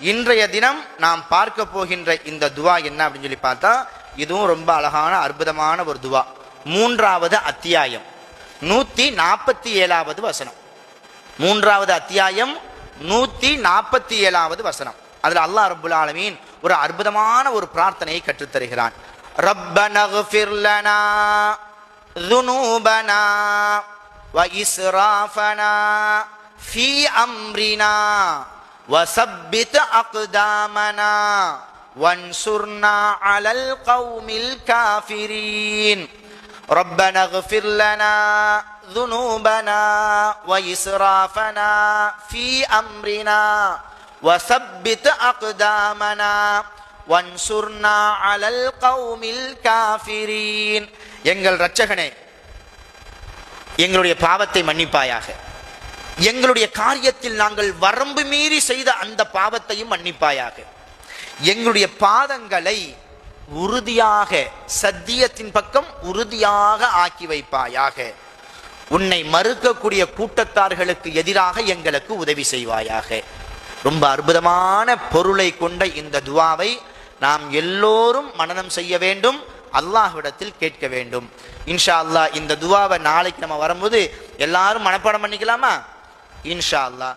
இன்றைய தினம் நாம் பார்க்க போகின்ற இந்த துவா என்ன அப்படின்னு சொல்லி பார்த்தா, இதுவும் ரொம்ப அழகான அற்புதமான ஒரு துவா. 3வது அத்தியாயம் 147வது வசனம். 3வது அத்தியாயம் 147வது வசனம். அதுல அல்லாஹ் ரப்புல் ஆலமீன் ஒரு அற்புதமான ஒரு பிரார்த்தனையை கற்றுத்தருகிறான். ரப்பனக்ஃபிர் லனா ذுனூபனா வ இஸ்ராஃபனா ஃபீ அம்ரினா وثبت أقدامنا وانصرنا على القوم الكافرين ربنا اغفر لنا ذنوبنا وإسرافنا في أمرنا وثبت أقدامنا وانصرنا على القوم الكافرين. எங்கள் இரட்சகனே, எங்களுடைய பாவத்தை மன்னிப்பாயாக. எங்களுடைய காரியத்தில் நாங்கள் வரம்பு மீறி செய்த அந்த பாவத்தையும் மன்னிப்பாயாக. எங்களுடைய பாதங்களை உறுதியாக சத்தியத்தின் பக்கம் உறுதியாக ஆக்கி வைப்பாயாக. உன்னை மறுக்கக்கூடிய கூட்டத்தார்களுக்கு எதிராக எங்களுக்கு உதவி செய்வாயாக. ரொம்ப அற்புதமான பொருளை கொண்ட இந்த துவாவை நாம் எல்லோரும் மனனம் செய்ய வேண்டும், அல்லாஹ்விடத்தில் கேட்க வேண்டும். இன்ஷா அல்லாஹ் இந்த துவாவை நாளைக்கு நம்ம வரும்போது எல்லாரும் மனப்பாடம் பண்ணிக்கலாமா? இன்ஷா அல்லாஹ்.